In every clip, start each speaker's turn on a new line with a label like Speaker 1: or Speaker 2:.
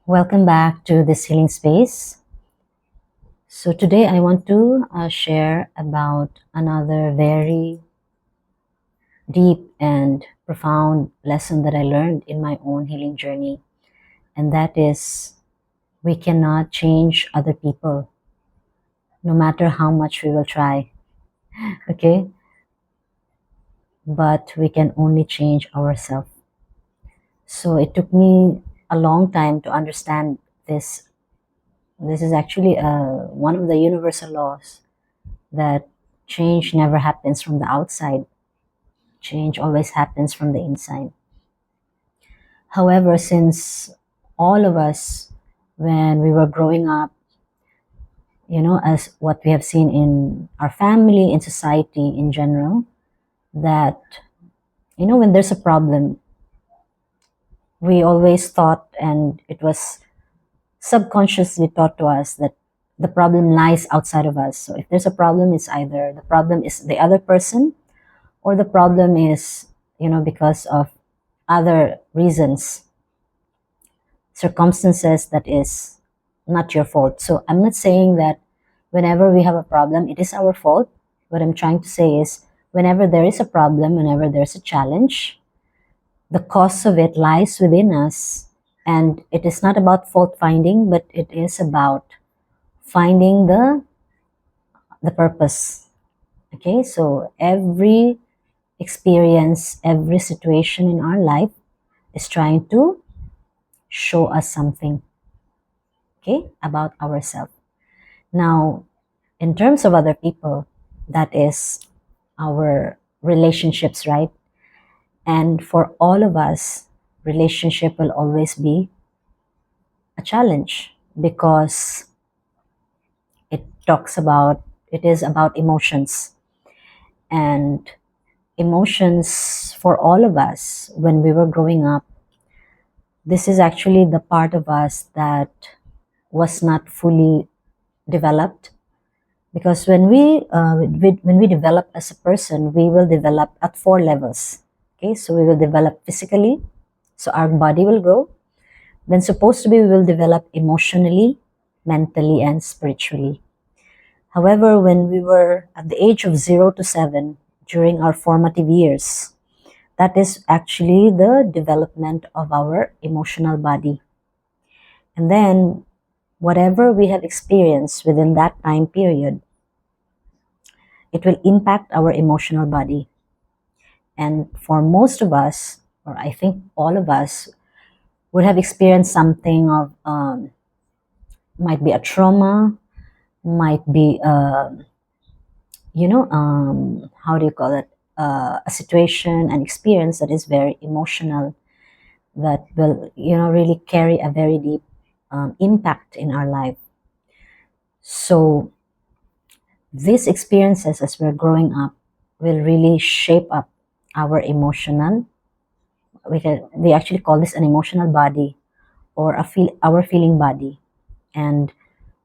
Speaker 1: Welcome back to this healing space. So, today I want to share about another very deep and profound lesson that I learned in my own healing journey, and that is we cannot change other people no matter how much we will try, okay? But we can only change ourselves. So, it took me a long time to understand this. This is actually one of the universal laws that change never happens from the outside. Change always happens from the inside. However, since all of us, when we were growing up, as what we have seen in our family, in society in general, that, when there's a problem, we always thought, and it was subconsciously taught to us that the problem lies outside of us. So if there's a problem, it's either the problem is the other person or the problem is, because of other reasons, circumstances that is not your fault. So I'm not saying that whenever we have a problem, it is our fault. What I'm trying to say is whenever there is a problem, whenever there's a challenge, the cause of it lies within us. And it is not about fault finding, but it is about finding the purpose. Okay, so every experience, every situation in our life is trying to show us something, okay, about ourselves. Now, in terms of other people, that is our relationships, right? And for all of us, relationship will always be a challenge because it is about emotions. And emotions for all of us when we were growing up, this is actually the part of us that was not fully developed, because when we develop as a person, we will develop at four levels. Okay, so we will develop physically, so our body will grow. Then supposed to be we will develop emotionally, mentally, and spiritually. However, when we were at the age of 0 to 7, during our formative years, that is actually the development of our emotional body. And then whatever we have experienced within that time period, it will impact our emotional body. And for most of us, or I think all of us, would have experienced something of, might be a trauma, might be, how do you call it? A situation, an experience that is very emotional, that will, really carry a very deep impact in our life. So these experiences as we're growing up will really shape up our emotional, we actually call this an emotional body, or our feeling body. And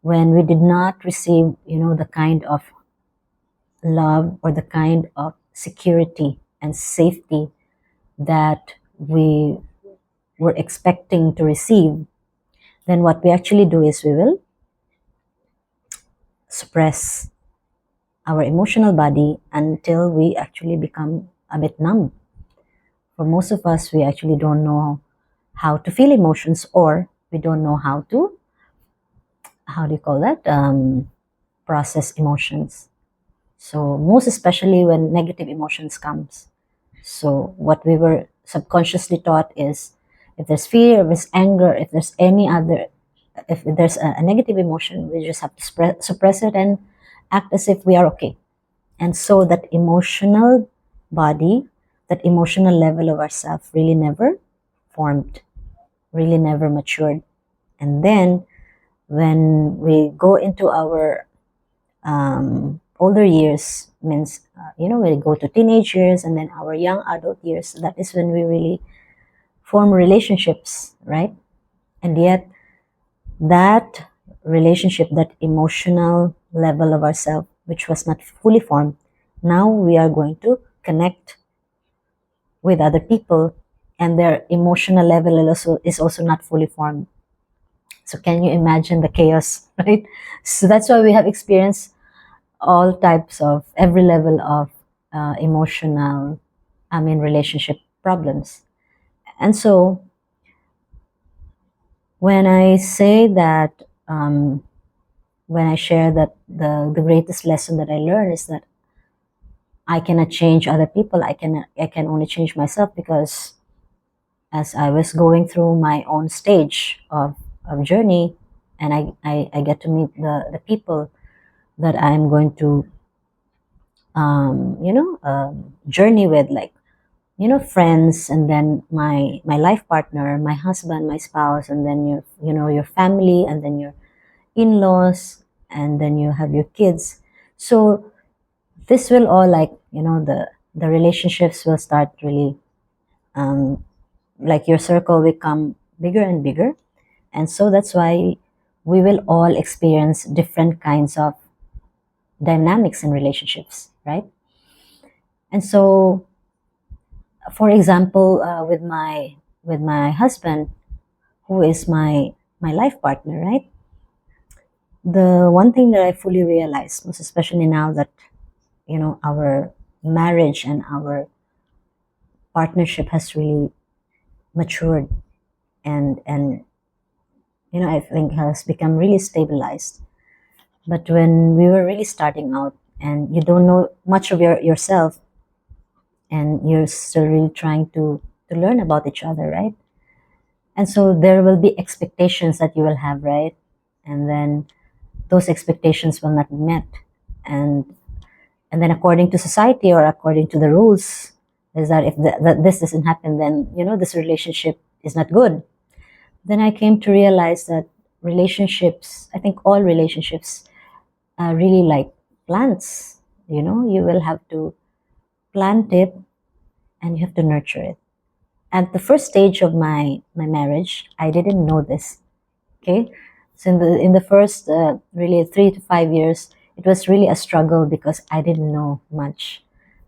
Speaker 1: when we did not receive, the kind of love or the kind of security and safety that we were expecting to receive, then what we actually do is we will suppress our emotional body until we actually become a bit numb. For most of us, we actually don't know how to feel emotions, or we don't know how do you call that? Process emotions. So most especially when negative emotions comes. So what we were subconsciously taught is if there's fear, if there's anger, if there's any other, if there's a negative emotion, we just have to suppress it and act as if we are okay. And so that emotional body, that emotional level of ourself really never formed, really never matured. And then when we go into our older years, means we go to teenage years and then our young adult years, that is when we really form relationships, right? And yet that relationship, that emotional level of ourselves, which was not fully formed, now we are going to connect with other people, and their emotional level is also not fully formed. So can you imagine the chaos, right? So that's why we have experienced all types of every level of emotional, relationship problems. And so when I say that, when I share that the greatest lesson that I learned is that I cannot change other people. I can only change myself, because as I was going through my own stage of journey, and I get to meet the people that I'm going to journey with, like, friends, and then my life partner, my husband, my spouse, and then your family, and then your in-laws, and then you have your kids. So this will all, like, the relationships will start really, um, like, your circle will become bigger and bigger. And so that's why we will all experience different kinds of dynamics in relationships, right? And so, for example, with my husband, who is my life partner, right? The one thing that I fully realized, most especially now that our marriage and our partnership has really matured, and I think has become really stabilized. But when we were really starting out, and you don't know much of yourself, and you're still really trying to learn about each other, right? And so there will be expectations that you will have, right? And then those expectations will not be met. And and then, according to society, or according to the rules, is that if this doesn't happen, then this relationship is not good. Then I came to realize that relationships, I think all relationships are really like plants. You will have to plant it, and you have to nurture it. At the first stage of my marriage, I didn't know this. Okay, so in the first, really 3 to 5 years, it was really a struggle, because I didn't know much.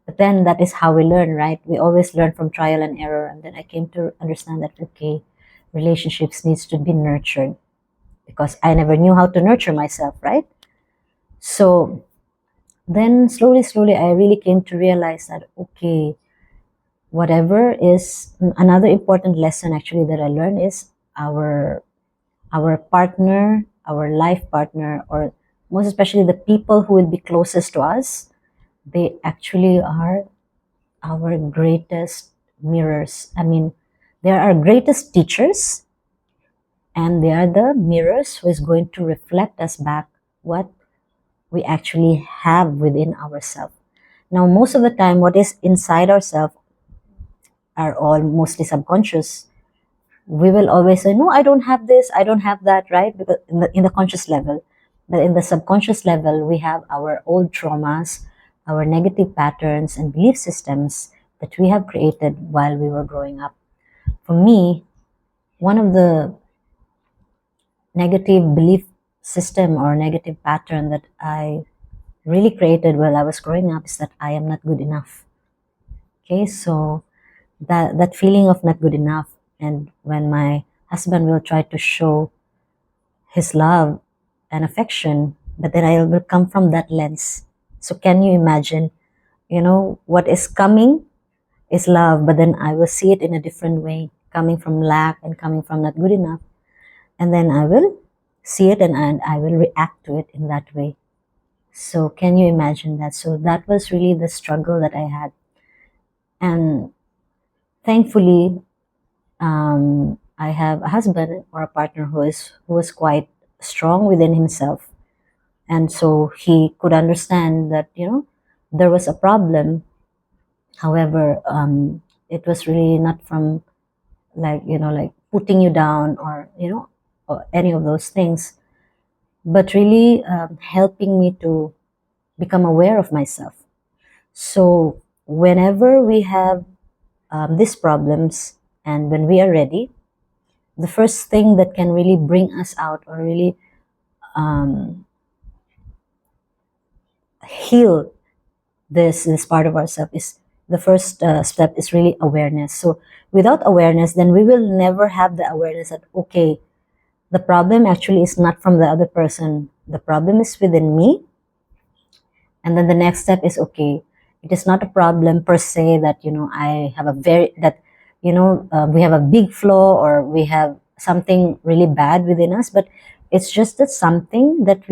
Speaker 1: But then that is how we learn, right? We always learn from trial and error. And then I came to understand that, okay, relationships needs to be nurtured, because I never knew how to nurture myself, right? So then slowly, slowly, I really came to realize that, okay, whatever is another important lesson actually that I learned is our partner, our life partner, or most especially the people who will be closest to us, they actually are our greatest mirrors. They are our greatest teachers, and they are the mirrors who is going to reflect us back what we actually have within ourselves. Now, most of the time, what is inside ourselves are all mostly subconscious. We will always say, no, I don't have this, I don't have that, right? Because in the conscious level. But in the subconscious level, we have our old traumas, our negative patterns and belief systems that we have created while we were growing up. For me, one of the negative belief system or negative pattern that I really created while I was growing up is that I am not good enough. Okay, so that feeling of not good enough, and when my husband will try to show his love and affection, but then I will come from that lens. So can you imagine, what is coming is love, but then I will see it in a different way, coming from lack and coming from not good enough. And then I will see it, and I will react to it in that way. So can you imagine that? So that was really the struggle that I had. And thankfully, I have a husband or a partner who is quite strong within himself, and so he could understand that there was a problem. However, it was really not from, like putting you down, or any of those things, but really helping me to become aware of myself. So whenever we have these problems, and when we are ready, the first thing that can really bring us out, or really um, heal this part of ourselves, is the first step is really awareness. So without awareness, then we will never have the awareness that, okay, The problem actually is not from the other person. The problem is within me. And then the next step is, okay, it is not a problem per se that, I have a very, that, we have a big flaw or we have something really bad within us, but it's just that something that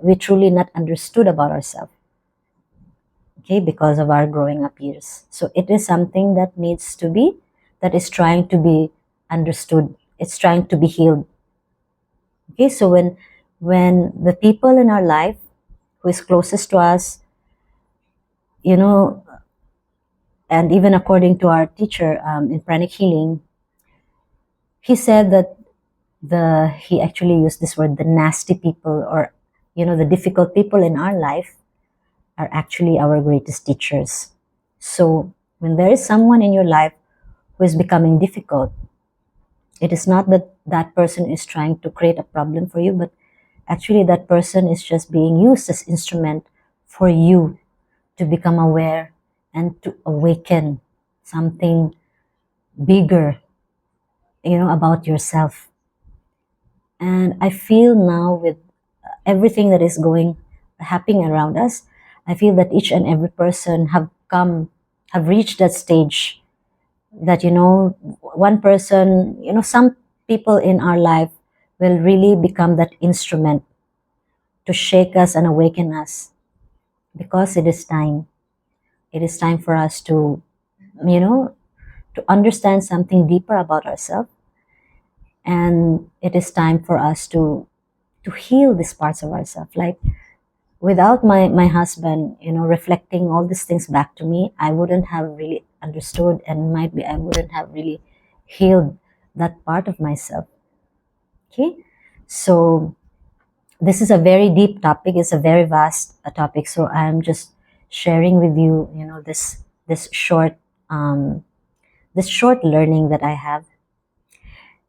Speaker 1: we truly not understood about ourselves. Okay, because of our growing up years. So it is something that needs to be, that is trying to be understood. It's trying to be healed. Okay, so when the people in our life who is closest to us, you know, and even according to our teacher in pranic healing, he said that he actually used this word, the nasty people, or the difficult people in our life are actually our greatest teachers. So when there is someone in your life who is becoming difficult, it is not that that person is trying to create a problem for you, but actually that person is just being used as instrument for you to become aware and to awaken something bigger, about yourself. And I feel now, with everything that is happening around us, I feel that each and every person have reached that stage that, one person, some people in our life will really become that instrument to shake us and awaken us, because it is time. It is time for us to, you know, to understand something deeper about ourselves, and it is time for us to heal these parts of ourselves. Like, without my husband, reflecting all these things back to me, I wouldn't have really understood, and might be I wouldn't have really healed that part of myself. Okay, so this is a very deep topic. It's a very vast topic. So I'm just sharing with you, this short um, this short learning that I have,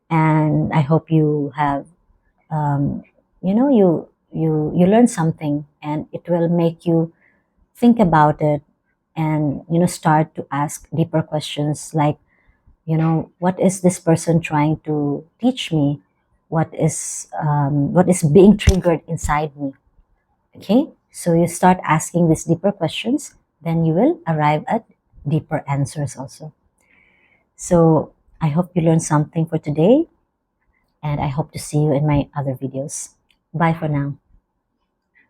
Speaker 1: and I hope you have, you learn something, and it will make you think about it, and start to ask deeper questions, like, what is this person trying to teach me? What is being triggered inside me? Okay, so you start asking these deeper questions, then you will arrive at deeper answers also. So I hope you learned something for today, and I hope to see you in my other videos. Bye for now.